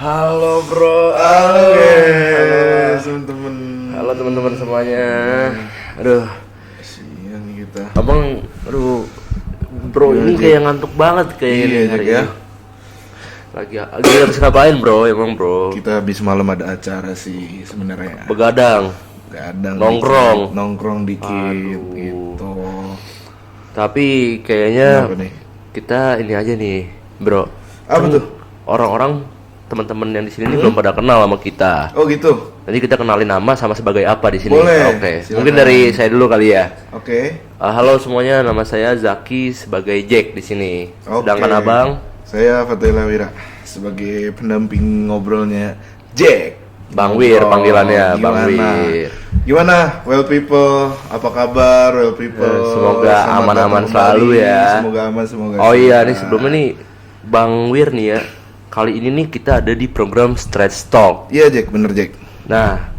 Halo bro, Halo guys, teman-teman. halo teman-teman semuanya. Aduh, Siang kita. abang, bro Gimana, ini Jack? kayak ngantuk banget kayaknya Iya, nih Jack, hari ya. ini. Lagi harus ngapain bro, emang bro? Kita habis malam ada acara sih sebenarnya. Begadang, Kadang Nongkrong. nongkrong dikit Aduh. gitu. tapi kayaknya Kenapa nih? kita ini aja nih bro. Apa tuh? Orang-orang teman-teman yang di sini nih belum pada kenal sama kita. Oh gitu. Nanti kita kenalin nama sama sebagai apa di sini. Boleh, Oke. silakan. Mungkin dari saya dulu kali ya. Oke. Halo semuanya, nama saya Zaki sebagai Jack di sini. Oke. Sedangkan abang, Saya Fatila Wira sebagai pendamping ngobrolnya Jack. Bang Wir Oh, panggilannya, Bang gimana? Wir. Gimana, well people? Apa kabar, well people? Semoga Selamat aman-aman datang selalu kembali. ya. Semoga aman, semoga. Oh iya sehat. nih sebelumnya nih Bang Wir nih ya. Kali ini nih kita ada di program Stretch Talk. Iya Jack, bener Jack. Nah,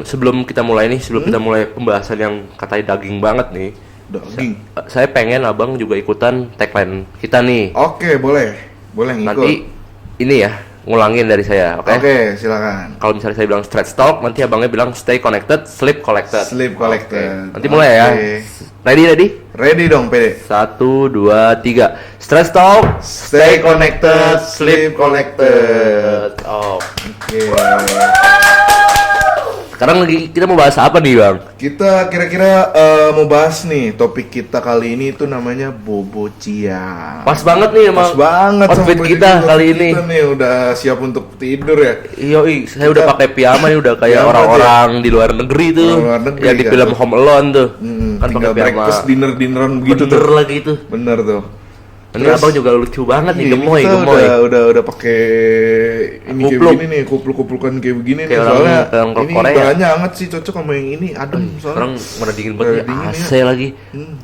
sebelum kita mulai nih, sebelum kita mulai pembahasan yang katanya daging banget nih, Daging. saya pengen abang juga ikutan tagline kita nih. Oke, boleh. Boleh ngikut. Nanti ini ya, ngulangin dari saya, oke? Oke, silakan. Kalau misalnya saya bilang stretch talk, nanti abangnya bilang stay connected, sleep collected. Sleep collected. Oke. Nanti mulai ya. Oke. Ready? Ready dong, Pede. 1, 2, 3. Stretch talk, Stay connected, sleep collected. Oh. Oke. Sekarang lagi kita mau bahas apa nih, Bang? Kita kira-kira mau bahas nih, topik kita kali ini itu namanya bobo ciang. Pas banget nih emang. Pas banget sama outfit kita outfit kali ini. Kita nih udah siap untuk tidur ya. Yoi, saya udah Kita- pakai piyama nih, udah kayak Piyama orang-orang di luar negeri tuh. Orang luar negeri yang di kan film tuh. Home Alone tuh. Tinggal Kan pakai piyama. breakfast dinneran begitu Bener tuh. lagi itu. Bener tuh. Ini Terus- abang juga lucu banget nih, Iya, ini gemoy, kita gemoy. udah pakai ini kayak Kupluk. begini nih, kupluk-kuplukan kayak begini nih. Kayak orang- Soalnya kayak orang ini Korea. bahannya hangat sih, cocok sama yang ini, adem soalnya. Sekarang mana dingin banget Udah ya, dingin AC ya. lagi.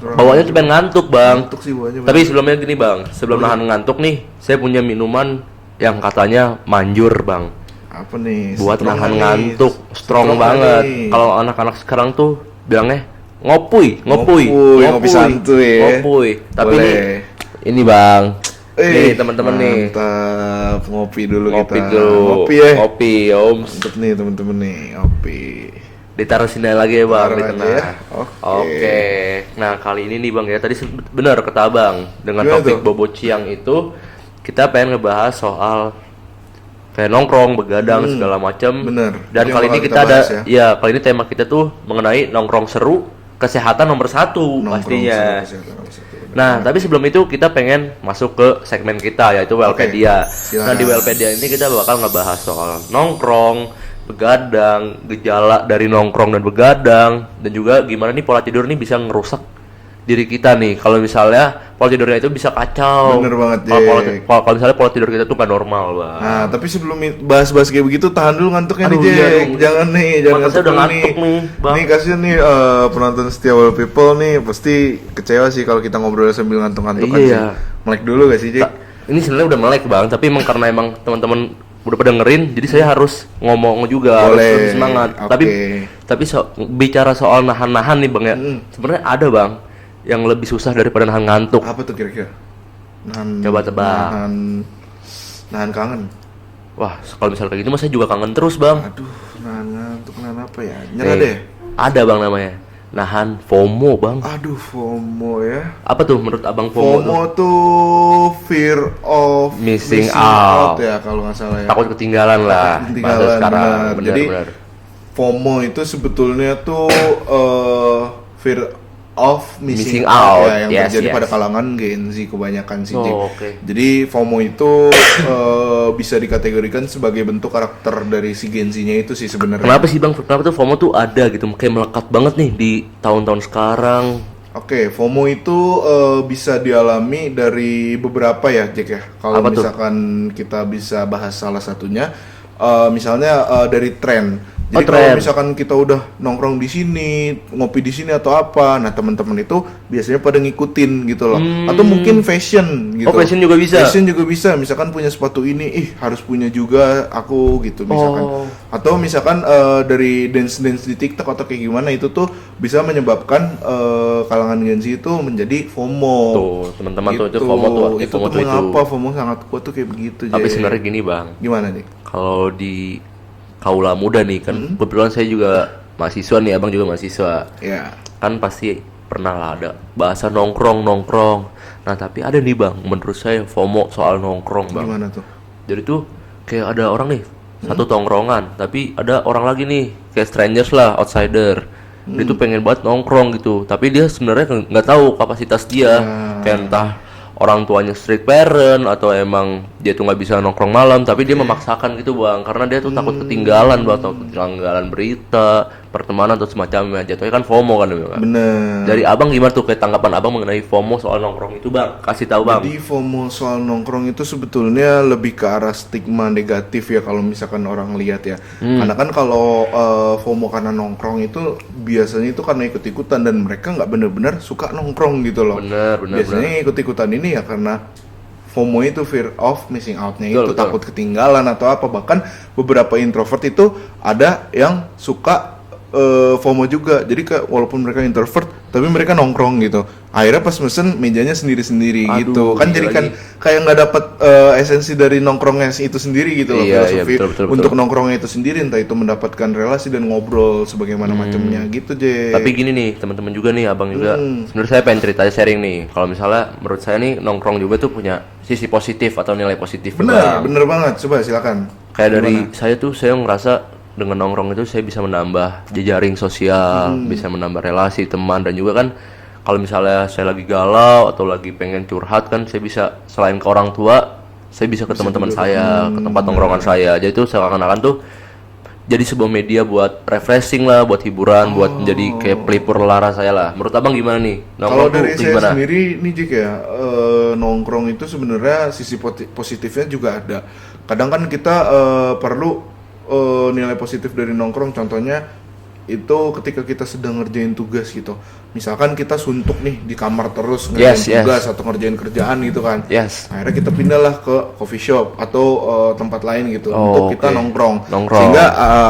Orang Bawaannya cuma ngantuk, Bang. ngantuk sih bawahnya. Tapi sebelumnya gini, Bang. Sebelum nahan ngantuk nih, saya punya minuman yang katanya manjur, Bang. apa nih? Buat Strong nahan nih. ngantuk, strong Strong banget. nih. Kalau anak-anak sekarang tuh bilangnya ngopi. Ngopi, ngopi santuy ya. Ngopi. Tapi Boleh. ini Bang. Nih teman-teman nih. Mantap, ngopi dulu Ngopi kita. dulu. Ngopi ya. Ngopi, Om. Mantap nih teman-teman nih, ngopi. Ditaruh sini lagi ya, Bang, Taruh di aja tengah. ya. Oke. Nah, kali ini nih Bang ya, tadi benar kata Abang, dengan Gimana topik tuh? bobo ciang itu kita pengen ngebahas soal kayak nongkrong, begadang segala macam. bener. Dan Itu kali yang ini bakal kita kita ada bahas ya, kali ini tema kita tuh mengenai nongkrong seru, kesehatan nomor satu Nongkrong pastinya. sama kesehatan nomor satu. Nah, tapi sebelum itu kita pengen masuk ke segmen kita yaitu Wellpedia. silakan. Nah, di Wellpedia ini kita bakal ngebahas soal nongkrong, begadang, gejala dari nongkrong dan begadang, dan juga gimana nih pola tidur nih bisa ngerusak diri kita nih. Kalau misalnya pola tidurnya itu bisa kacau. Bener banget, Kalau misalnya pola tidur kita tuh nggak normal, Bang. Nah, tapi sebelum bahas-bahas kayak begitu, tahan dulu ngantuknya nih, Aduh, iya Jack. dong. Jangan nih, jangan Mata saya udah dulu ngantuk nih, Bang. Nih kasihan nih penonton setia Well People nih, pasti kecewa sih kalau kita ngobrol sambil ngantuk-ngantukan Iya, sih. ya. Melek dulu gak sih, Jack? Ini sebenarnya udah melek, Bang, tapi emang karena emang teman-teman udah pada ngerin, jadi saya harus ngomong juga, harus Boleh. lebih semangat. Oke. Tapi bicara soal nahan-nahan nih, Bang ya. Sebenarnya ada, Bang, yang lebih susah daripada nahan ngantuk. Apa tuh kira-kira? Nahan, Coba tebak. nahan kangen. Wah, kalau misalnya kayak gitu mah saya juga kangen terus, Bang. Aduh, nahan ngantuk, nahan apa ya? Nyerah Nih, deh. ada, Bang, namanya. Nahan FOMO, Bang. Aduh, FOMO ya. Apa tuh menurut Abang FOMO, tuh? FOMO tuh fear of Missing out. ya kalau nggak salah ya. Takut ketinggalan lah. Takut bahasa ketinggalan, sekarang. benar. Benar, Jadi benar. FOMO itu sebetulnya tuh fear of missing Missing out, out. ya, yang Yes, terjadi yes. pada kalangan Gen Z kebanyakan sih. Jack. Oke. Jadi FOMO itu bisa dikategorikan sebagai bentuk karakter dari si Gen Z-nya itu sih sebenarnya. Kenapa sih, Bang? Kenapa tuh FOMO tuh ada gitu, kayak melekat banget nih di tahun-tahun sekarang. Oke, FOMO itu bisa dialami dari beberapa ya, Jack ya. Kalau Apa tuh? misalkan kita bisa bahas salah satunya, misalnya dari tren. Jadi Oh, kalau tren. misalkan kita udah nongkrong di sini, ngopi di sini atau apa, nah teman-teman itu biasanya pada ngikutin gitu loh. Atau mungkin fashion gitu. Oh, fashion juga bisa? Fashion juga bisa. Misalkan punya sepatu ini, ih harus punya juga aku gitu misalkan. Oh. Atau misalkan dari dance di TikTok atau kayak gimana itu tuh bisa menyebabkan kalangan Gen Z itu menjadi FOMO. Tuh, teman-teman tuh itu FOMO tuh, Itu tuh mengapa FOMO sangat kuat tuh kayak begitu. Tapi sebenarnya gini bang, gimana nih? kalau di kaula muda nih kan, kebetulan saya juga mahasiswa nih, abang juga mahasiswa. Ya. Kan pasti pernah lah ada bahasa nongkrong. Nah tapi ada nih bang, menurut saya FOMO soal nongkrong bang. Gimana tuh? Jadi tuh kayak ada orang nih satu tongkrongan, tapi ada orang lagi nih kayak strangers lah, outsider. Dia tuh pengen banget nongkrong gitu, tapi dia sebenarnya nggak tahu kapasitas dia. Kayak entah orang tuanya strict parent atau emang dia tuh nggak bisa nongkrong malam, tapi dia memaksakan gitu bang, karena dia tuh takut ketinggalan bang, atau ketinggalan berita, pertemanan atau semacamnya. Jatuhnya kan FOMO kan bang. Bener. Dari abang gimana tuh kayak tanggapan abang mengenai FOMO soal nongkrong itu bang? Kasih tahu bang. Jadi FOMO soal nongkrong itu sebetulnya lebih ke arah stigma negatif ya kalau misalkan orang lihat ya. Karena kan kalau FOMO karena nongkrong itu biasanya itu karena ikut-ikutan dan mereka nggak bener-bener suka nongkrong gitu loh. Bener. Biasanya ikut-ikutan ini ya karena FOMO itu fear of missing out-nya itu, Betul. takut ketinggalan atau apa. Bahkan beberapa introvert itu ada yang suka FOMO juga. Jadi walaupun mereka introvert tapi mereka nongkrong gitu. Akhirnya pas mesen mejanya sendiri-sendiri gitu. Kan jadi kan kayak nggak dapat esensi dari nongkrongnya itu sendiri gitu loh. Filosofi betul. untuk nongkrongnya itu sendiri, entah itu mendapatkan relasi dan ngobrol sebagaimana macamnya gitu, J. Tapi gini nih, teman-teman juga nih, abang juga. Sebenarnya saya pengen cerita sharing nih. Kalau misalnya menurut saya nih nongkrong juga tuh punya sisi positif atau nilai positif. Bener banget. Coba silakan. Kayak dari saya ngerasa dengan nongkrong itu saya bisa menambah jejaring sosial, bisa menambah relasi teman, dan juga kan kalau misalnya saya lagi galau atau lagi pengen curhat kan saya bisa selain ke orang tua, saya bisa ke teman-teman saya, ke tempat nongkrongan saya. Jadi itu seakan-akan tuh jadi sebuah media buat refreshing lah, buat hiburan, buat menjadi kayak pelipur lara saya lah. Menurut abang gimana nih? Kalau dari saya sendiri nih Jik ya, nongkrong itu sebenarnya sisi positifnya juga ada. Kadang kan kita perlu nilai positif dari nongkrong, contohnya itu ketika kita sedang ngerjain tugas gitu. Misalkan kita suntuk nih di kamar terus ngerjain tugas atau ngerjain kerjaan gitu kan. Akhirnya kita pindahlah ke coffee shop atau tempat lain gitu untuk kita nongkrong. Sehingga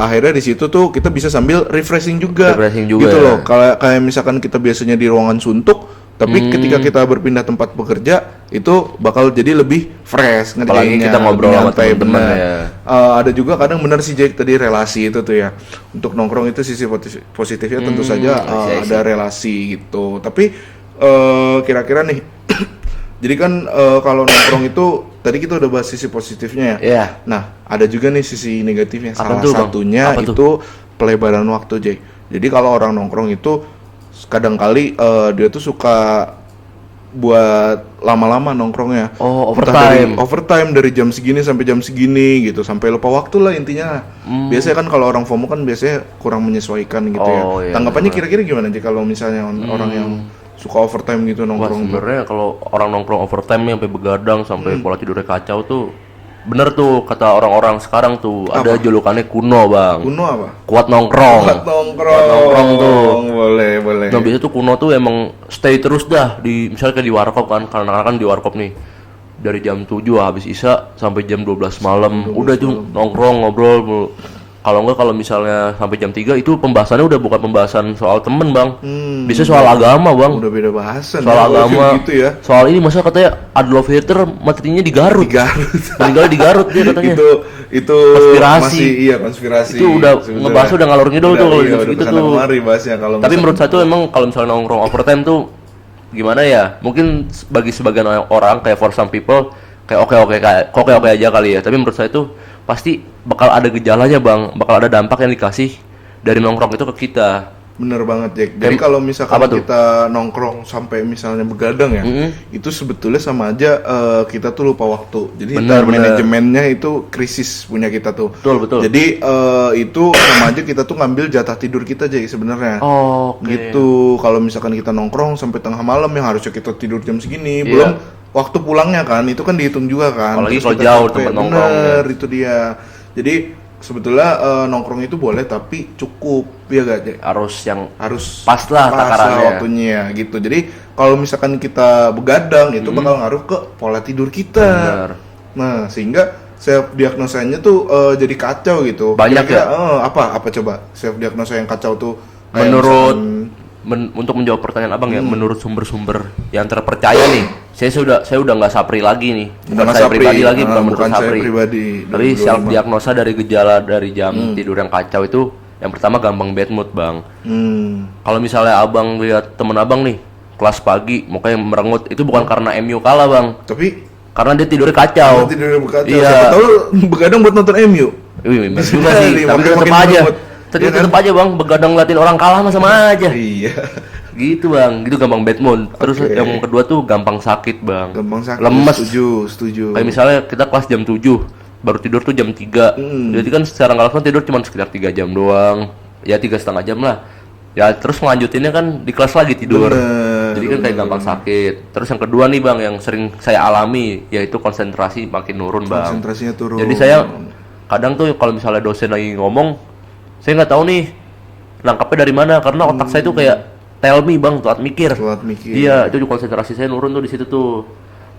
akhirnya di situ tuh kita bisa sambil refreshing juga gitu loh. Kalau kayak misalkan kita biasanya di ruangan suntuk, tapi ketika kita berpindah tempat bekerja itu bakal jadi lebih fresh ngerjainnya. Apalagi kita ngobrol sama teman-teman ya. Ada juga kadang bener sih Jack tadi relasi itu tuh ya. Untuk nongkrong itu sisi positifnya tentu saja ada relasi gitu. Tapi kira-kira nih jadi kan kalau nongkrong itu tadi kita udah bahas sisi positifnya ya. Nah, ada juga nih sisi negatifnya. Salah satunya itu pelebaran waktu, Jack. Jadi kalau orang nongkrong itu kadang-kali dia tuh suka buat lama-lama nongkrongnya. Overtime dari jam segini sampai jam segini gitu, sampai lupa waktu lah intinya. Biasanya kan kalau orang FOMO kan biasanya kurang menyesuaikan gitu ya. Tanggapannya kira-kira gimana sih kalau misalnya orang yang suka overtime gitu nongkrong? Sebenarnya kalau orang nongkrong overtime nih sampai begadang, sampai pola tidurnya kacau tuh bener tuh kata orang-orang sekarang tuh. Ada julukannya kuno bang. Kuno apa? Kuat nongkrong tuh. Boleh. Nah biasanya tuh kuno tuh emang stay terus dah di misalnya kayak di warkop kan, karena kan di warkop nih dari jam 7 habis isya sampai jam 12 malam udah tuh nongkrong ngobrol mulu. Kalau misalnya sampai jam 3 itu pembahasannya udah bukan pembahasan soal temen bang, bisa soal agama bang. Udah beda bahasan soal agama gitu ya. Soal ini masa katanya Adolf Hitler materinya di Garut. Meninggalnya di Garut dia katanya. itu konspirasi. Itu udah ngebahas udah ngalor ngidul tuh kalau gitu tuh. Tapi menurut saya tuh emang kalau misalnya nongkrong overtime tuh gimana ya? Mungkin bagi sebagian orang kayak for some people kayak oke aja kali ya. Tapi menurut saya tuh pasti bakal ada gejalanya bang, bakal ada dampak yang dikasih dari nongkrong itu ke kita. Bener banget Jack. Jadi kalau misalkan kita nongkrong sampai misalnya begadang ya, itu sebetulnya sama aja kita tuh lupa waktu. Jadi manajemennya itu krisis punya kita tuh. Betul. Jadi itu sama aja kita tuh ngambil jatah tidur kita Jack sebenarnya. Gitu. Kalau misalkan kita nongkrong sampai tengah malam yang harusnya kita tidur jam segini, belum waktu pulangnya kan, itu kan dihitung juga kan. Apalagi kalau jauh tempat nongkrong. Bener, itu dia. Jadi sebetulnya nongkrong itu boleh tapi cukup ya gak Jack? Harus pas lah takarannya waktunya gitu. Jadi kalau misalkan kita begadang itu bakal ngaruh ke pola tidur kita. Nah sehingga self diagnosanya tuh jadi kacau gitu. Banyak ya? Apa coba self diagnosa yang kacau tuh? Kayak Menurut untuk menjawab pertanyaan abang ya, menurut sumber-sumber yang terpercaya nih, saya udah nggak sapri lagi nih, bukan Nggak saya sapri. pribadi lagi, bukan menurut Bukan saya sapri. pribadi, Tapi 2025. self diagnosa dari gejala dari jam tidur yang kacau itu, yang pertama gampang bad mood bang. Kalau misalnya abang lihat temen abang nih kelas pagi mukanya merengut, itu bukan karena MU kalah bang, Tapi karena dia tidurnya kacau. tidurnya berkaca. Iya. Siapa tahu begadang buat nonton MU. Wih, bener juga Bisa sih, nih, tapi makin tetap aja. merengut. Tapi Iya kan? tetap aja bang, begadang ngeliatin orang kalah mah sama aja. Iya. Gitu bang, gitu gampang bad mood. Terus Oke. yang kedua tuh gampang sakit bang. Gampang sakit. Lemes. Setuju. Kayak misalnya kita kelas jam 7, baru tidur tuh jam 3. Jadi kan secara nggak langsung tidur cuma sekitar 3 jam doang. Ya 3,5 jam lah. Ya terus ngelanjutinnya kan di kelas lagi tidur. Bener, Jadi kan kayak gampang sakit. Terus yang kedua nih bang, yang sering saya alami yaitu konsentrasi makin nurun bang. Konsentrasinya turun. Jadi saya kadang tuh kalau misalnya dosen lagi ngomong, saya nggak tahu nih nangkapnya dari mana karena otak saya tuh kayak tell me bang, telat mikir. Telat mikir. Iya, itu juga konsentrasi saya nurun tuh di situ tuh.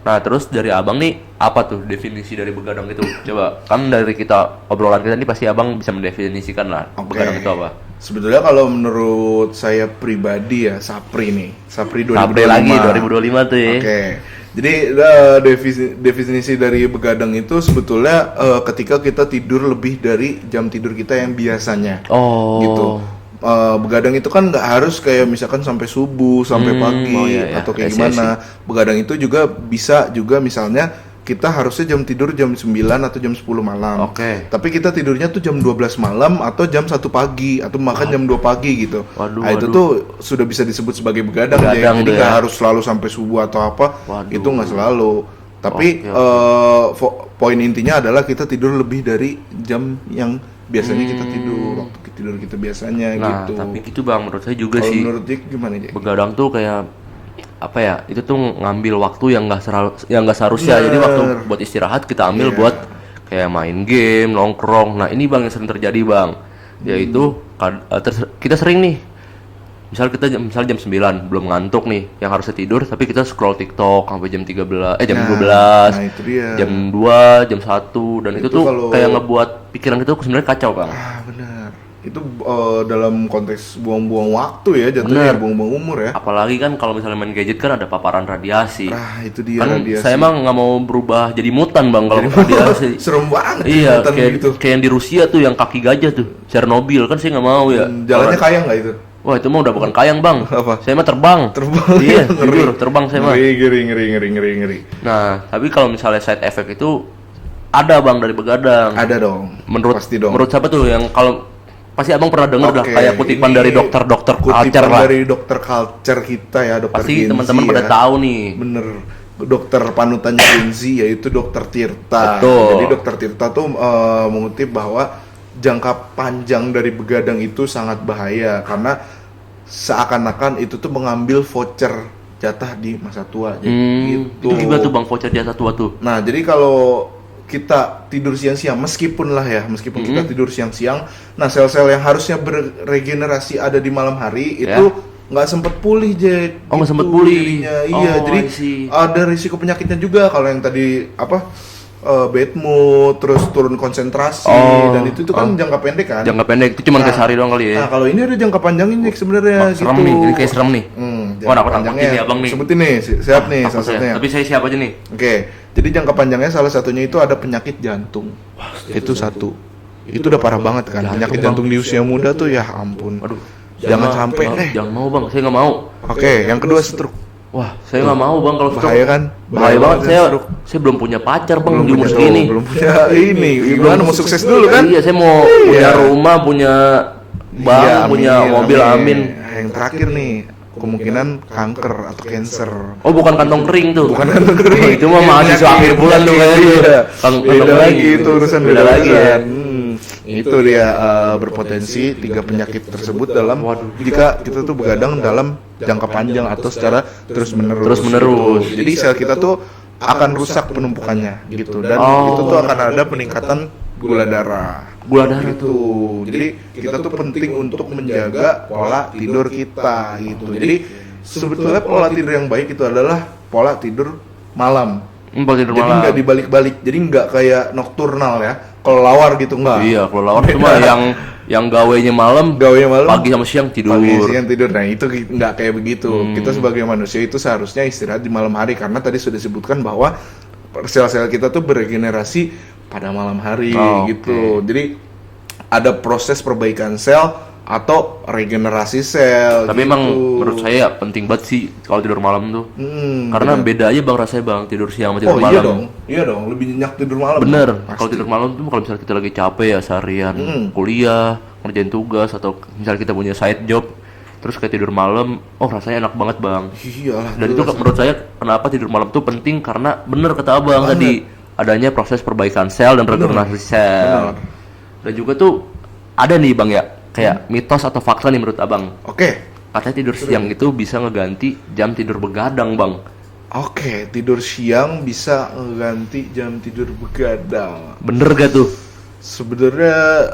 Nah, terus dari abang nih apa tuh definisi dari begadang itu? Coba, kan dari kita obrolan kita ini pasti abang bisa mendefinisikan lah Oke. begadang itu apa? Sebetulnya kalau menurut saya pribadi ya Sapri nih. Sapri 2025. Sampai lagi 2025 tuh ya. Oke. Jadi definisi dari begadang itu sebetulnya ketika kita tidur lebih dari jam tidur kita yang biasanya. Oh. Gitu. Begadang itu kan nggak harus kayak misalkan sampai subuh, sampai pagi oh iya, iya. atau kayak I see, gimana. Begadang itu juga bisa juga misalnya kita harusnya jam tidur jam 9 atau jam 10 malam. Oke. Tapi kita tidurnya tuh jam 12 malam atau jam 1 pagi atau bahkan jam 2 pagi gitu. Waduh, Nah, itu waduh. tuh sudah bisa disebut sebagai begadang, Begadang jadi tuh nggak ya. harus selalu sampai subuh atau apa. Waduh. Itu nggak selalu. Tapi Oke, poin intinya adalah kita tidur lebih dari jam yang biasanya kita tidur, waktu tidur kita biasanya Nah, gitu. tapi gitu bang, menurut saya juga Kalau sih menurut Jack gimana Jack? begadang tuh kayak apa ya? Itu tuh ngambil waktu yang nggak seharusnya. Jadi waktu buat istirahat kita ambil Iya. buat kayak main game, nongkrong. Nah, ini bang yang sering terjadi bang. Yaitu kita sering nih. Misal jam 9 belum ngantuk nih, yang harusnya tidur tapi kita scroll TikTok sampai jam 13, jam 12. Nah, itu dia. Jam 2, jam 1 dan itu tuh kalau- kayak ngebuat pikiran kita tuh sebenarnya kacau, Bang. Benar. Itu dalam konteks buang-buang waktu ya, jatuhnya Benar. ya, buang-buang umur ya. Apalagi kan kalau misalnya main gadget kan ada paparan radiasi. Nah, itu dia Kan radiasi. saya emang nggak mau berubah jadi mutan, Bang, kalau radiasi. Serem banget Iya, kelihatan kayak gitu. kayak yang di Rusia tuh yang kaki gajah tuh, Chernobyl kan saya nggak mau ya. Jalannya kaya nggak itu? Wah, itu mah udah bukan kayang, Bang. Apa? Saya mah terbang. Iya, jujur terbang saya mah. Ngeri. Nah, tapi kalau misalnya side effect itu ada, Bang, dari begadang. Ada dong. Menurut Pasti dong. menurut siapa tuh yang kalau pasti abang pernah dengar dah Oke, kayak kutipan ini dari dokter-dokter kutipan culture lah. dari dokter culture kita ya, dokter Pasti Genzi teman-teman ya. pada tahu nih. Bener, dokter panutannya Genzi yaitu dokter Tirta. Betul. Jadi dokter Tirta tuh mengutip bahwa jangka panjang dari begadang itu sangat bahaya karena seakan-akan itu tuh mengambil voucher jatah di masa tua. Jadi gitu. Itu gimana tuh bang voucher jasa tua tuh? Nah, jadi kalau kita tidur siang-siang, meskipun kita tidur siang-siang, nah sel-sel yang harusnya beregenerasi ada di malam hari itu nggak sempet pulih, Jack. Oh, nggak Gitu sempet pulih. jadinya. Iya, Oh, jadi I see. ada risiko penyakitnya juga kalau yang tadi bad mood, terus turun konsentrasi, dan itu tuh kan jangka pendek kan. Jangka pendek itu cuma kayak sehari doang kali ya. Nah, kalau ini ada jangka panjangnya, Jack, sebenarnya gitu. Serem nih, ini kayak serem nih. Jangka Wah, aku takut panjangnya. ini abang nih. Sebutin nih, siap nih Takut salah saya. satunya. Tapi saya siapa aja nih? Oke, jadi jangka panjangnya salah satunya itu ada penyakit jantung. Itu satu. Itu udah parah banget kan. Penyakit jantung di usia muda tuh ya ampun. Aduh. Jangan sampai deh. Jangan mau bang, saya nggak mau. Oke, yang kedua stroke. Wah, saya nggak mau bang kalau Bahaya kan? Bahaya banget. ya, Saya belum punya pacar bang di umur punya- segini. belum punya ini. Gimana mau sukses dulu kan? Iya, saya mau punya rumah, punya bank, Iya, punya mobil, amin. Yang terakhir nih, kemungkinan kanker atau cancer. Oh, bukan kantong kering tuh. Bukan kantong kering. Oh, itu mah mahasiswa akhir bulan tuh kayaknya. Iya. Kantong Beda kering. lagi itu urusan Beda lagi ya. Itu dia berpotensi 3 penyakit tersebut dalam jika kita tuh begadang dalam jangka panjang atau secara terus menerus. Gitu. Jadi sel kita tuh akan rusak penumpukannya gitu, dan itu tuh akan ada peningkatan gula darah. Gula darah Gitu. Jadi kita tuh penting untuk menjaga pola tidur kita gitu. Jadi sebetulnya pola tidur yang baik itu adalah pola tidur malam. Pakai tidur Jadi malam. nggak dibalik-balik, jadi nggak kayak nokturnal ya. Kelelawar gitu nggak. Iya, kalau lawar cuma yang gawainya malam, pagi sama siang tidur. Pagi siang tidur. Nah itu nggak kayak begitu. Kita sebagai manusia itu seharusnya istirahat di malam hari karena tadi sudah disebutkan bahwa sel-sel kita tuh beregenerasi pada malam hari gitu. Jadi ada proses perbaikan sel atau regenerasi sel. Tapi gitu. emang menurut saya penting banget sih kalau tidur malam tuh. Karena beda aja bang rasanya bang tidur siang sama tidur malam. Iya dong, lebih nyenyak tidur malam. Bener. Pasti. Kalau tidur malam tuh kalau misalnya kita lagi capek ya seharian kuliah, ngerjain tugas atau misalnya kita punya side job, terus kayak tidur malam, rasanya enak banget bang. Iyalah. Dan itu menurut saya kenapa tidur malam tuh penting karena bener kata abang tadi adanya proses perbaikan sel dan regenerasi sel. Dan juga tuh ada nih bang ya kayak mitos atau fakta nih menurut abang. Oke. Katanya tidur siang itu bisa ngeganti jam tidur begadang bang. Oke, tidur siang bisa ngeganti jam tidur begadang. Bener gak tuh? Sebenarnya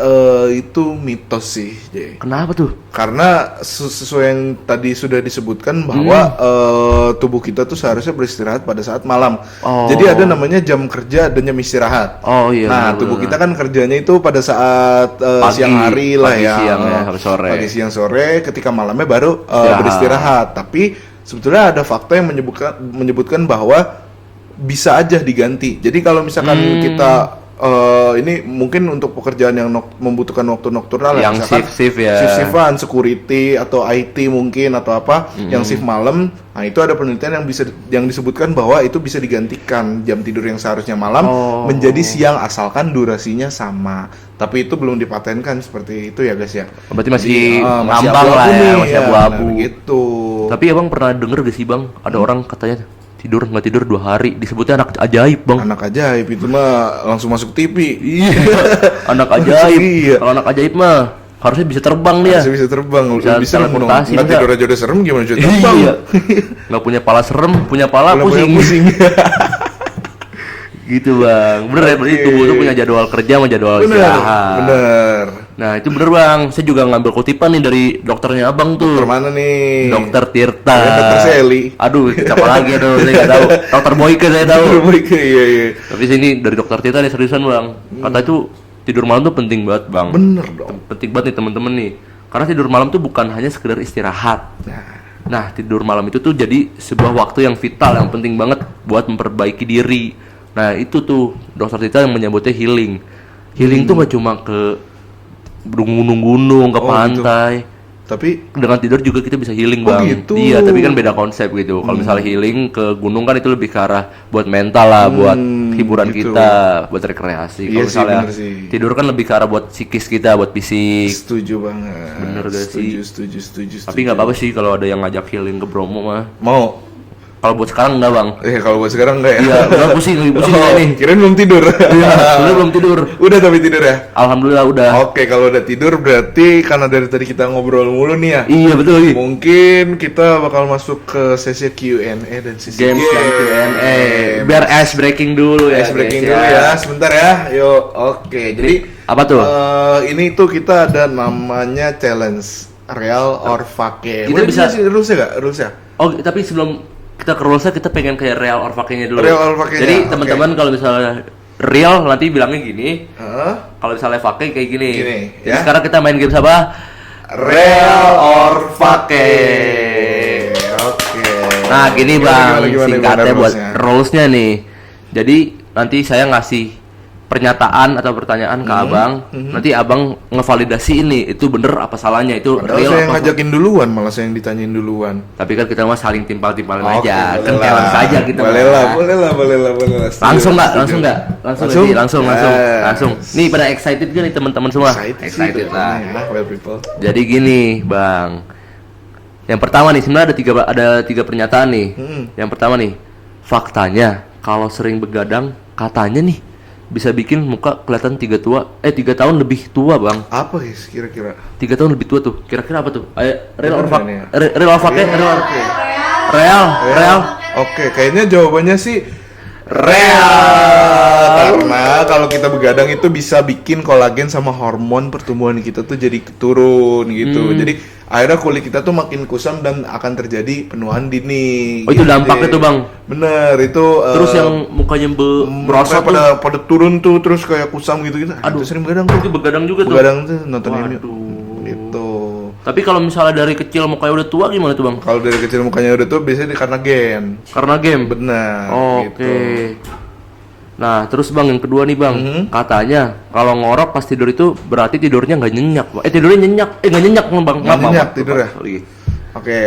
itu mitos sih, Jay. Kenapa tuh? Karena sesuai yang tadi sudah disebutkan bahwa tubuh kita tuh seharusnya beristirahat pada saat malam. Jadi ada namanya jam kerja dan jam istirahat. Oh iya. Nah, tubuh kita kan kerjanya itu pada saat siang hari lah ya. Siang ya, sore. Pagi siang sore, ketika malamnya baru beristirahat. Tapi sebetulnya ada fakta yang menyebutkan bahwa bisa aja diganti. Jadi kalau misalkan kita ini mungkin untuk pekerjaan yang membutuhkan waktu nokturnal yang shift ya, shift-shiftan, security atau IT mungkin atau apa, yang shift malam. Nah itu ada penelitian yang disebutkan bahwa itu bisa digantikan jam tidur yang seharusnya malam menjadi siang asalkan durasinya sama. Tapi itu belum dipatenkan seperti itu ya guys ya. Berarti masih ngambang lah ya, masih abu-abu gitu. Tapi abang pernah denger gak sih bang ada orang katanya nggak tidur 2 hari disebutnya anak ajaib bang. Anak ajaib itu mah langsung masuk TV. Iya. Anak ajaib. Iya. Kalau anak ajaib mah harusnya bisa terbang dia. Harusnya bisa terbang. Bisa transportasi. Nggak tidur aja udah serem gimana bisa terbang? Iya. Nggak punya pala serem, punya pala pusing. Gitu bang. Bener ya berarti tubuh tuh punya jadwal kerja sama jadwal istirahat. Bener. Nah itu bener bang. Saya juga ngambil kutipan nih dari dokternya abang tuh. Dokter mana nih? Dokter Tirta. Ya, Dokter Sally. Aduh, siapa lagi aduh, saya nggak tahu. Dokter Boyke saya tahu. Dokter Boyke, iya. Tapi sini dari Dokter Tirta nih seriusan bang. Kata itu tidur malam tuh penting banget bang. Bener dong. Penting banget nih temen-temen nih. Karena tidur malam tuh bukan hanya sekedar istirahat. Nah tidur malam itu tuh jadi sebuah waktu yang vital, yang penting banget buat memperbaiki diri. Nah itu tuh Dokter Tirta yang menyebutnya healing. Healing tuh gak cuma ke gunung-gunung, ke pantai. Gitu. Tapi dengan tidur juga kita bisa healing bang. Gitu. Iya, tapi kan beda konsep gitu. Kalau misalnya healing ke gunung kan itu lebih ke arah buat mental lah, buat hiburan gitu. kita, buat rekreasi. Kalau misalnya tidur kan lebih ke arah buat psikis kita, buat fisik. Setuju banget. Bener gak sih? Setuju. Tapi nggak apa-apa sih kalau ada yang ngajak healing ke Bromo mah. Mau. Kalau buat sekarang enggak bang. Kalau buat sekarang enggak ya? Iya, udah pusing nih. Kirain belum tidur. Iya, belum tidur. Udah tapi tidur ya? Alhamdulillah udah. Oke, kalau udah tidur berarti karena dari tadi kita ngobrol mulu nih ya. Iya betul. Mungkin kita bakal masuk ke sesi Q&A dan sesi Games dan Q&A. Biar ice breaking dulu ya. Ice breaking dulu ya, sebentar ya. Yuk, oke. Jadi apa tuh? Ini tuh kita ada namanya challenge real or fake. Kita bisa rulesnya nggak? Rulesnya? Oh, tapi sebelum kita ke rulesnya kita pengen kayak real or fake-nya dulu. Real or fake-nya. Jadi teman-teman kalau misalnya real nanti bilangnya gini. Kalau misalnya fake kayak gini. Jadi ya? sekarang kita main game apa? Real or fake. Oke. Nah, gini Bang, gimana singkatnya buat rulesnya? rulesnya nih. Jadi nanti saya ngasih pernyataan atau pertanyaan ke abang, nanti abang ngevalidasi ini itu bener apa salahnya, itu Padahal real saya apa ngajakin duluan, malah saya yang ditanyain duluan. tapi kan kita mah saling timpal-timpalin Oke, aja, boleh kentelan lah. saja kita Boleh mah. lah. Langsung nggak? Setuju. Langsung. Nih pada excited gak nih teman-teman semua? Excited lah. Well people. Jadi gini, Bang. Yang pertama nih, sebenarnya ada tiga pernyataan nih. Yang pertama nih, faktanya kalau sering begadang katanya nih bisa bikin muka kelihatan 3 tahun lebih tua, Bang. Apa guys kira-kira? 3 tahun lebih tua tuh. Kira-kira apa tuh? Real or fake? Bener ya? Real or fake? Real. Oke, kayaknya jawabannya sih real. Karena kalau kita begadang itu bisa bikin kolagen sama hormon pertumbuhan kita tuh jadi turun gitu. Jadi akhirnya kulit kita tuh makin kusam dan akan terjadi penuaan dini. Oh, itu Gitu, dampaknya Jack. tuh, Bang. Bener, itu Terus yang mukanya merosot tuh. pada turun tuh, terus kayak kusam gitu-gitu. Aduh, Itu sering begadang tuh. Itu begadang juga tuh. Begadang tuh nonton ini. Waduh. Gitu. Tapi kalau misalnya dari kecil mukanya udah tua gimana tuh, Bang? Kalau dari kecil mukanya udah tuh biasanya karena gen. Karena game. Benar. Oke. Gitu. Nah, terus Bang yang kedua nih, Bang. Mhm. Katanya kalau ngorok pas tidur itu berarti tidurnya nggak nyenyak, Bang. Tidurnya nyenyak. Nggak nyenyak, Bang. Nggak Apa, nyenyak Bang? tidur ya? Sorry. Oke.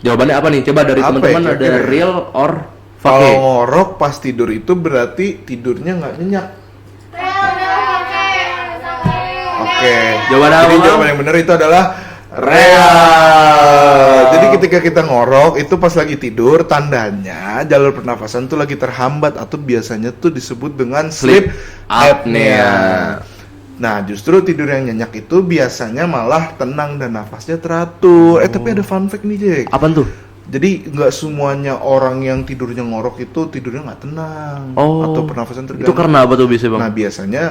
Jawabannya apa nih? Coba dari Apa teman-teman ya ada kira-kira? real or Kalau fake? ngorok pas tidur itu berarti tidurnya nggak nyenyak. Oke. Jawaban apa, Jadi Bang? jawaban yang benar itu adalah real. Jadi ketika kita ngorok itu pas lagi tidur tandanya jalur pernafasan tuh lagi terhambat atau biasanya tuh disebut dengan sleep apnea. Nah, justru tidur yang nyenyak itu biasanya malah tenang dan nafasnya teratur. Tapi ada fun fact nih, Jack. Apaan tuh? Jadi nggak semuanya orang yang tidurnya ngorok itu tidurnya nggak tenang atau pernafasan terganggu. Itu karena apa tuh biasanya, Bang? Nah, biasanya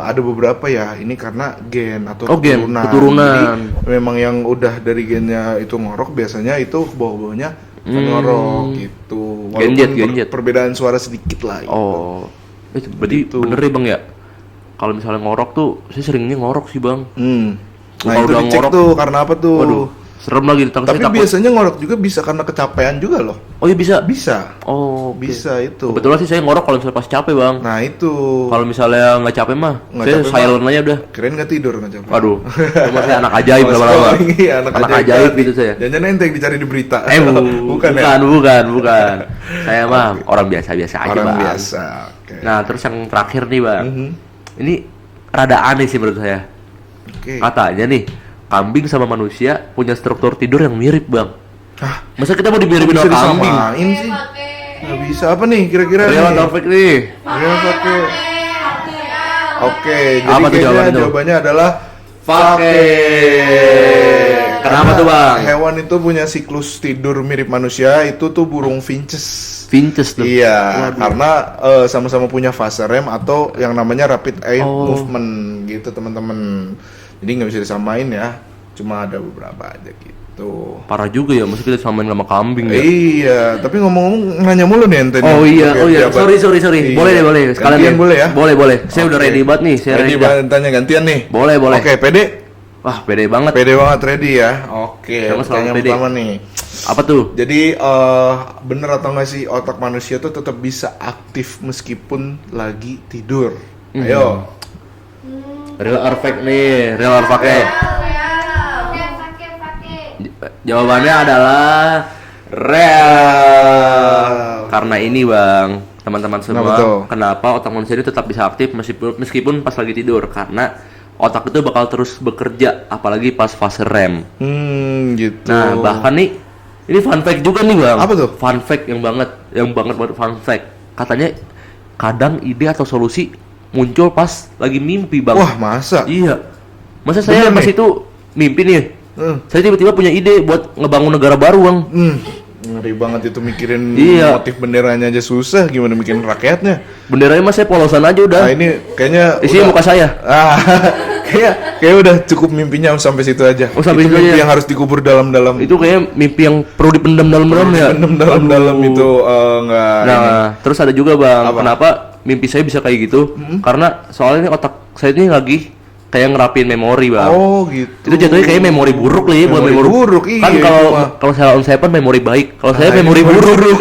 ada beberapa ya, ini karena gen atau Oh, gen, keturunan. keturunan. Jadi memang yang udah dari gennya itu ngorok biasanya itu bawah-bawahnya akan ngorok gitu. Genjet. Perbedaan suara sedikit lah. Gitu. Oh. Berarti Gitu. bener ya, Bang ya? Kalau misalnya ngorok tuh, saya seringnya ngorok sih, Bang. Nah, Kalau itu udah dicek ngorok, tuh karena apa tuh? Waduh, serem lagi ditangkap. Tapi biasanya ngorok juga bisa karena kecapean juga loh. Oh iya bisa. Bisa. Oh, oke. Bisa itu. Kebetulan sih saya ngorok kalau misalnya pas capek, Bang. Nah, itu. Kalau misalnya nggak capek mah, Nggak saya capek silent aja udah. Keren nggak tidur nggak capek. Waduh, cuma saya anak ajaib Mas lama-lama. Paul, iya, anak ajaib gitu saya. Jangan ente yang dicari di berita. Bukan, ya? bukan. Saya mah orang biasa-biasa aja, Orang Bang. biasa. Oke. Nah, terus yang terakhir nih, Bang. Mhm. Ini rada aneh sih menurut saya. Oke. Katanya nih, kambing sama manusia punya struktur tidur yang mirip, Bang. Hah, Masa kita mau dimiripin bisa sama kambing? disamain sih? Nggak bisa apa nih kira-kira Real nih? atau fake nih? Real pakai. Oke, jadi Apa tuh kayaknya jawabannya tuh? jawabannya adalah Fake. Kenapa tuh, Bang? Hewan itu punya siklus tidur mirip manusia, itu tuh burung finches. Finches tuh. Iya, karena sama-sama punya fase REM atau yang namanya rapid eye Oh. movement gitu, teman-teman. Jadi nggak bisa disamain ya, cuma ada beberapa aja gitu. Parah juga ya, masa kita samain sama kambing ya? Iya, tapi ngomong-ngomong nanya mulu nih ente nih. Oh iya, Oke, pejabat. sorry. Iya. Boleh deh, boleh. Sekalian Gantian deh. boleh ya? Boleh. Saya udah Oke. ready banget nih, saya Ready ready dah. banget tanya gantian nih. Boleh. Oke, pede? Wah, pede banget. Pede banget ready ya. Oke, Jangan selalu pertanyaan pede. pertama nih. Apa tuh? Jadi bener atau nggak sih otak manusia tuh tetap bisa aktif meskipun lagi tidur? Ayo. Real or fake nih, real or fake. Jawabannya adalah real. Karena ini, Bang, teman-teman semua, Kenapa tuh? kenapa otak manusia itu tetap bisa aktif meskipun pas lagi tidur? Karena otak itu bakal terus bekerja, apalagi pas fase REM. Gitu. Nah, bahkan nih, ini fun fact juga nih, Bang. Apa tuh? Fun fact yang banget fun fact. Katanya kadang ide atau solusi muncul pas lagi mimpi, Bang. Wah, masa? Iya. Masa saya Bener pas nih? itu mimpi nih. Saya tiba-tiba punya ide buat ngebangun negara baru, Bang. Ngeri banget itu mikirin Iya. motif benderanya aja susah, gimana mikirin rakyatnya? Benderanya mas saya polosan aja udah. Nah, ini kayaknya Isinya muka saya. kayak udah cukup mimpinya sampai situ aja. Oh, sampai Itu situ mimpi aja. yang harus dikubur dalam-dalam. Itu kayak mimpi yang perlu dipendam dalam-dalam ya. Pendem dalam-dalam Aduh. itu nggak. Nah, ini. terus ada juga, Bang. Apa? Kenapa mimpi saya bisa kayak gitu? Karena soalnya ini otak saya ini lagi kayak ngerapin memori, Bang. Oh gitu. Itu jatuhnya kayak memori buruk nih, bukan Memori memori buruk, Kan iya, kalau itu mah. kalau saya on Seven memori baik, kalau saya Nah, ini memori memori buruk.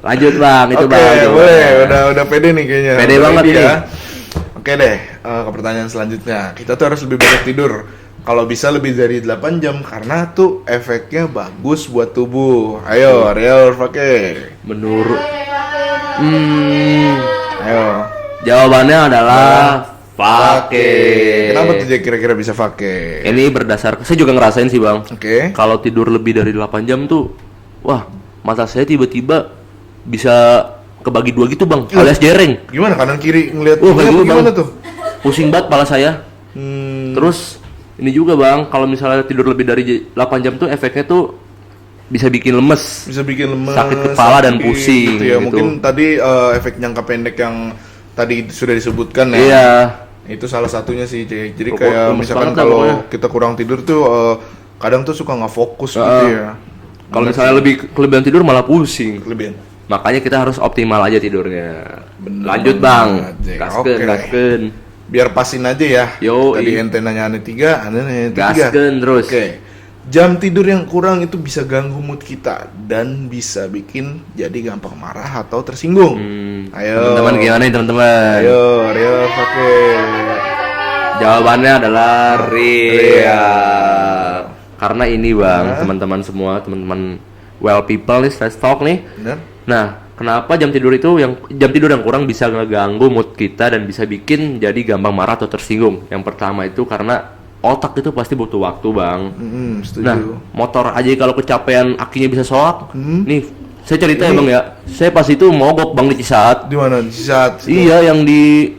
Lanjut, Bang, itu Oke, Bang. jawabannya. boleh. Udah pede nih kayaknya. Pede Udah banget ready nih. ya. Oke deh, ke pertanyaan selanjutnya. Kita tuh harus lebih banyak tidur. Kalau bisa lebih dari 8 jam karena tuh efeknya bagus buat tubuh. Ayo, real pakai. Menurut Ayo. jawabannya adalah pakai. Kenapa tuh Jack kira-kira bisa pakai? Ini berdasar saya juga ngerasain sih, Bang. Oke. Kalau tidur lebih dari 8 jam tuh wah, mata saya tiba-tiba bisa kebagi dua gitu, Bang. Alias jereng. Gimana kanan kiri ngeliat Kayak gitu, gimana Bang. tuh? Pusing banget kepala saya. Hmm, Terus ini juga, Bang, kalau misalnya tidur lebih dari 8 jam tuh efeknya tuh bisa bikin lemes. bisa bikin lemes, Sakit kepala dan sakit pusing gitu ya. gitu. Mungkin tadi efek jangka pendek yang tadi sudah disebutkan ya. Iya. Itu salah satunya sih, Jack. Jadi Pokok- kayak lemes misalkan banget lah kalau pokoknya. kita kurang tidur tuh kadang tuh suka nggak fokus gitu ya. Kalau misalnya lebih kelebihan tidur malah pusing. Kelebihan. Makanya kita harus optimal aja tidurnya. Bener Lanjut banget, bang, Jack. gaskeun, Oke. gaskeun, Biar pasin aja ya. Yo, Tadi iya. ente nanya ane 3, ane nanya 3. gaskeun terus. Oke. Jam tidur yang kurang itu bisa ganggu mood kita dan bisa bikin jadi gampang marah atau tersinggung. Ayo. Teman-teman gimana nih teman-teman? Ayo, Rio pakai. Jawabannya adalah real. Karena ini bang, teman-teman semua, teman-teman well people nih, let's talk nih. Benar? Nah, kenapa jam tidur yang kurang bisa ngeganggu mood kita dan bisa bikin jadi gampang marah atau tersinggung? Yang pertama itu karena otak itu pasti butuh waktu, Bang. Setuju. Nah, motor aja kalau kecapean akinya bisa soak. Nih, saya cerita ya, Bang ya. Saya pas itu mogok Bang di Cisaat. Di mana? Di saat situ? Iya, yang di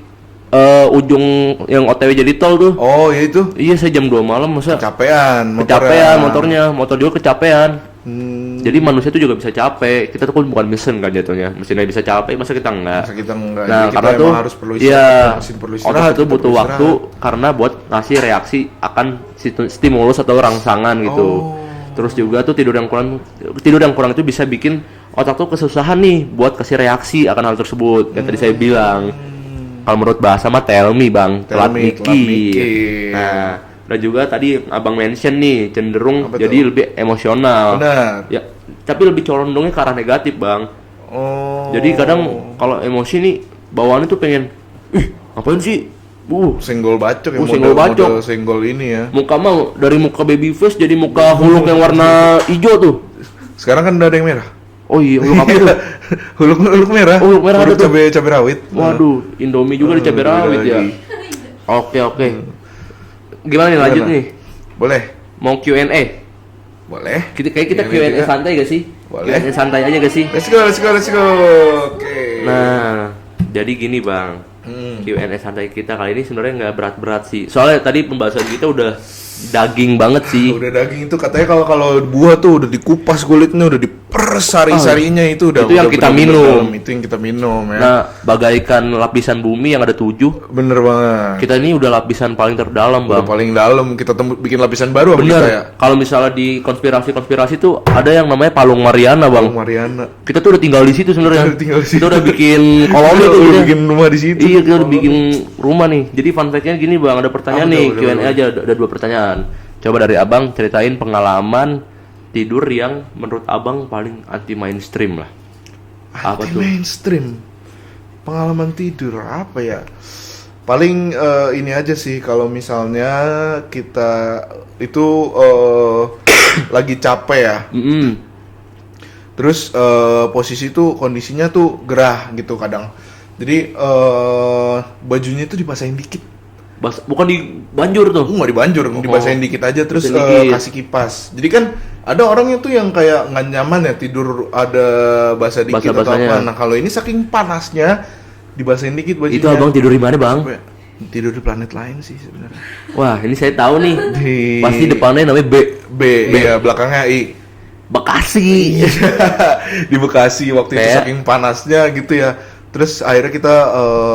ujung yang OTW jadi tol tuh. Oh, ya itu. Iya, saya jam 2 malam masa Kecapean kecapean motornya, motor juga kecapean. Hmm, Jadi manusia itu juga bisa capek. Kita tuh kan bukan mesin kan jatuhnya. Mesinnya bisa capek, masa kita enggak? masa kita enggak. Nah, Jadi karena kita tuh emang harus perlu iya, istirahat, mesin perlu istirahat, otak itu kita butuh perlu waktu istirahat. karena buat ngasih reaksi akan stimulus atau rangsangan gitu. Oh. Terus juga tuh tidur yang kurang itu bisa bikin otak tuh kesusahan nih buat kasih reaksi akan hal tersebut. Yang tadi saya bilang. Kalau menurut bahasa mah tell me bang, telat Telat mikir. mikir. Nah, dan juga tadi abang mention nih cenderung Apa jadi tuh? lebih emosional. Benar. Ya, tapi lebih condongnya ke arah negatif bang. Oh. Jadi kadang kalau emosi nih bawaannya tuh pengen, ngapain sih? senggol bacok yang senggol bacok. model senggol ini ya. Muka mau dari muka baby face jadi muka huluk yang warna hijau tuh. Sekarang kan udah ada yang merah. Oh iya, huluk apa tuh? huluk merah. Oh, huluk merah ada tuh. cabai rawit. Waduh, Indomie juga di cabai beda rawit ya. lagi. Oke. Gimana nih lanjut Gimana? nih? Boleh. Mau Q&A? Boleh. Kita Q&A Q&A juga. santai gak sih? Boleh. Q&A santai aja gak sih? Let's go. Oke. Nah, jadi gini bang, Q&A santai kita kali ini sebenarnya nggak berat-berat sih. Soalnya tadi pembahasan kita udah daging banget sih. Udah daging itu katanya kalau buah tuh udah dikupas kulitnya, udah diperes sari-sarinya itu udah. Itu yang udah kita bener-bener minum. dalam. Itu yang kita minum ya. Nah, bagaikan lapisan bumi yang ada 7, Bener banget. kita ini udah lapisan paling terdalam Udah bang. paling dalam kita bikin lapisan baru apa kita ya? Bener. Kalau misalnya di konspirasi tuh ada yang namanya Palung Mariana bang. Bang Mariana. Kita tuh udah tinggal di situ sebenarnya. Kita udah tinggal di situ. Kita udah bikin koloni tuh. Udah kita. bikin rumah di situ. Iya, kita udah bikin rumah nih. Jadi fun fact-nya gini bang, ada pertanyaan Apa nih, tuh? Q&A aja, ada 2 pertanyaan. Coba dari abang ceritain pengalaman tidur yang menurut abang paling anti mainstream lah. Apa Anti tuh? mainstream. Pengalaman tidur apa ya? Paling ini aja sih kalau misalnya kita itu lagi capek ya. Mm-mm. Terus posisi tuh kondisinya tuh gerah gitu kadang. Jadi bajunya tuh dibasahin dikit. Bukan di banjur tuh. Nggak dibanjur, dibasahin dikit aja terus Basahin dikit. kasih kipas. Jadi kan ada orang itu yang kayak nggak nyaman ya tidur ada basah dikit atau Basah-basahnya. apa. Nah kalau ini saking panasnya dibasahin dikit bajunya. Itu abang tidur di mana bang? Apa ya? Tidur di planet lain sih sebenarnya. Wah, ini saya tahu nih. Di- Pasti depannya namanya B, ya belakangnya I. Bekasi. Di Bekasi waktu itu Kayak- saking panasnya gitu ya. Terus akhirnya kita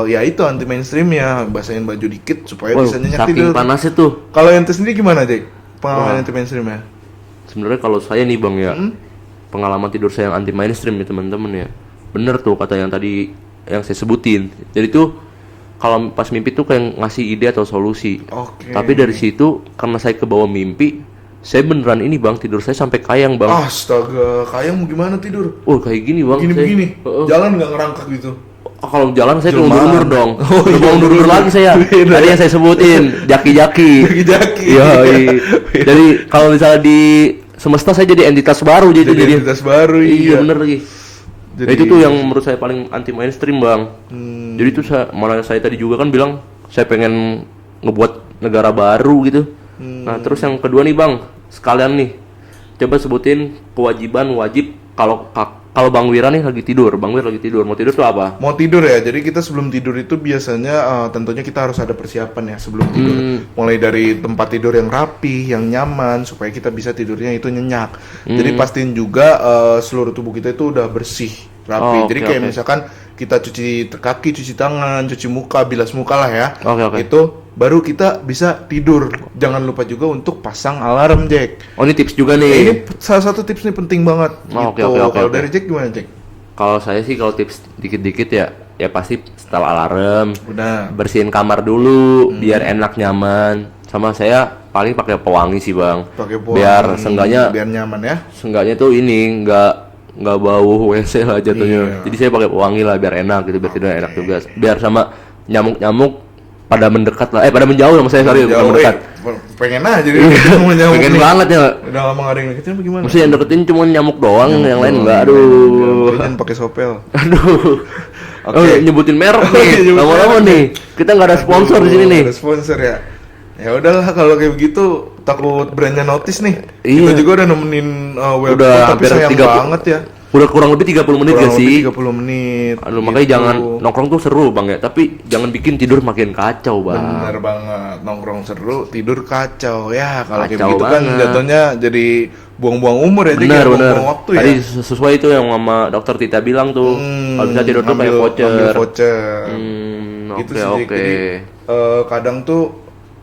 ya itu anti mainstream ya, basahin baju dikit supaya Wow, bisa nyenyak saking tidur. panasnya tuh. Kalau ente sendiri gimana, Jack? Wah. Pengalaman anti mainstream ya? Sebenarnya kalau saya nih bang ya, pengalaman tidur saya yang anti mainstream nih teman-teman ya. Bener tuh kata yang tadi yang saya sebutin. Jadi tuh kalau pas mimpi tuh kayak ngasih ide atau solusi. Oke. Tapi dari situ karena saya kebawa mimpi, saya beneran ini bang tidur saya sampai kayang bang. Astaga, kayang mau gimana tidur? Oh kayak gini bang. Begini-begini, Heeh. jalan nggak ngerangkak gitu. Kalau jalan saya Jelmaan. kelundur-undur dong. Oh, iya, Kelundur-undur lagi saya. beda. Tadi yang saya sebutin jaki-jaki. Jaki-jaki. Iya. Jadi kalau misalnya di semesta saya jadi entitas baru Jadi identitas baru, Iya iya. bener lagi. Jadi- Nah, itu tuh yang menurut saya paling anti mainstream bang. Jadi tuh malah saya tadi juga kan bilang saya pengen ngebuat negara baru gitu. Nah terus yang kedua nih bang, sekalian nih coba sebutin kewajiban wajib kalau Bang Wira nih lagi tidur, Bang Wira lagi tidur, mau tidur tuh apa? Mau tidur ya, jadi kita sebelum tidur itu biasanya tentunya kita harus ada persiapan ya sebelum tidur. Mulai dari tempat tidur yang rapi, yang nyaman, supaya kita bisa tidurnya itu nyenyak. Jadi pastiin juga seluruh tubuh kita itu udah bersih, rapi. Oh, jadi oke, kayak oke. misalkan kita cuci kaki, cuci tangan, cuci muka, bilas muka lah ya. Oke. Itu baru kita bisa tidur. Jangan lupa juga untuk pasang alarm, Jack. Oh, ini tips juga nih. Ini salah satu tips nih penting banget. Oh, gitu. oke. Kalau dari Jack gimana, Jack? Kalau saya sih kalau tips dikit-dikit ya pasti setel alarm, Udah. bersihin kamar dulu biar enak nyaman. Sama saya paling pakai pewangi sih, Bang. Pakai pewangi, Biar seenggaknya nyaman ya. seenggaknya tuh ini nggak bau WC lah jatuhnya. Iya. Jadi saya pakai pewangi lah biar enak gitu, biar tidur enak juga. Biar sama nyamuk-nyamuk pada mendekat lah. Pada menjauh sama saya, sorry, bukan mendekat. Pengen aja jadi mau nyamuk Pengen nih. banget ya. Udah lama gak ada yang deketin apa gimana? Mesti yang deketin cuma nyamuk doang, yang lain enggak. Jangan Aduh. pakai sopel. Aduh. Oke. Oh, nyebutin merek nih. Nyebutin Lama-lama merek nih. Kita nggak ada sponsor di sini nih. Ada sponsor ya. Ya udahlah kalau kayak begitu takut brandnya notice nih. Iya. Kita juga udah nemenin well Udah tapi hampir sayang 30 banget ya. Udah kurang lebih 30 menit Kurang gak sih? lebih 30 menit. Aduh, makanya gitu. jangan nongkrong tuh seru, Bang ya. Tapi jangan bikin tidur makin kacau, Bang. Bener banget, nongkrong seru, tidur kacau. Ya kalau kayak Kacau begitu kan banget. jatuhnya jadi buang-buang umur ya, jadi Bener. buang-buang waktu ya. Tadi sesuai itu yang sama dokter Tita bilang tuh. Kalau bisa tidur tuh kayak ngambil voucher. voucher. Gitu Oke, sih, Jack. oke. Jadi kadang tuh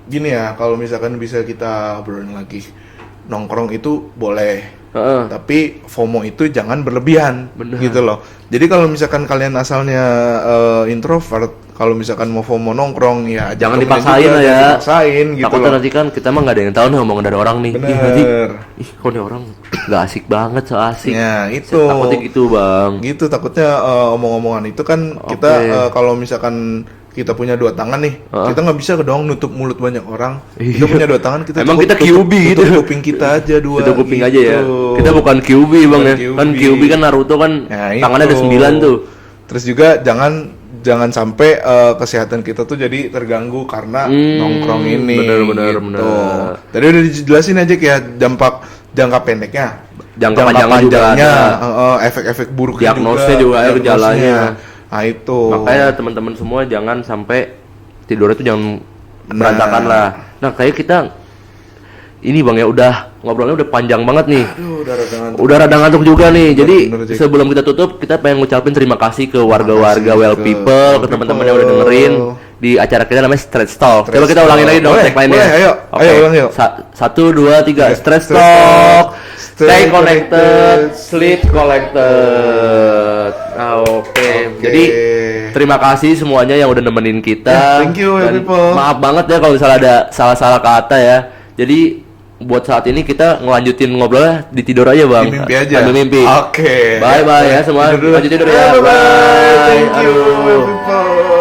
gini ya, kalau misalkan bisa kita obrolin lagi, nongkrong itu boleh. Heeh. Tapi FOMO itu jangan berlebihan, Bener. gitu loh. Jadi kalau misalkan kalian asalnya introvert, kalau misalkan mau FOMO nongkrong ya Jangan temenin dipaksain juga, lah ya. jangan dipaksain gitu Takutnya loh. nanti kan kita mah nggak ada yang tahu nih omongan dari orang nih. Ih, Bener. nanti, kok nih orang nggak asik banget, so asik. Ya, itu. Takutnya gitu, Bang. Gitu takutnya omong-omongan itu kan kita kalau misalkan kita punya dua tangan nih, kita nggak bisa dong nutup mulut banyak orang. Kita Iya. punya dua tangan, kita Emang cukup kita QB gitu. tutup kuping kita aja dua. Tutup kuping gitu. aja ya. Kita bukan QB, Bang Bukan ya. Kan QB. QB kan Naruto kan Ya, tangannya ada itu. 9 tuh. Terus juga jangan sampai kesehatan kita tuh jadi terganggu karena nongkrong ini. bener. Tadi udah dijelasin aja ya jangka pendeknya, Jangka panjangnya juga ada. efek-efek buruknya Diagnosnya juga ada diagnosnya. gejalanya. Nah itu. Makanya teman-teman semua jangan sampai tidurnya tuh jangan berantakan lah. Nah, kayak kita ini Bang ya udah ngobrolnya udah panjang banget nih. Aduh, udah Udah rada ngantuk juga nih. Jadi bener, Jack. sebelum kita tutup, kita pengen ngucapin terima kasih ke warga-warga Makasih well ke people, well ke teman-teman people. yang udah dengerin di acara kita namanya Stretch Talk. Coba kita ulangin lagi dong Boleh, tagline-nya. boleh, ayo. Oke. Ayo, ulang yuk. 1 2 3 Stretch Stretch Talk. Talk. Stay Stay connected, connected, sleep collected. Oke. Jadi terima kasih semuanya yang udah nemenin kita. Thank you, Dan people. maaf banget ya kalau misalnya ada salah-salah kata ya. Jadi buat saat ini kita ngelanjutin ngobrolnya di tidur aja, Bang. Di mimpi aja. Sambil mimpi. Oke. Bye bye ya semua. Tidur dulu. Lanjut tidur ya. Bye bye. Thank you, Aduh. people.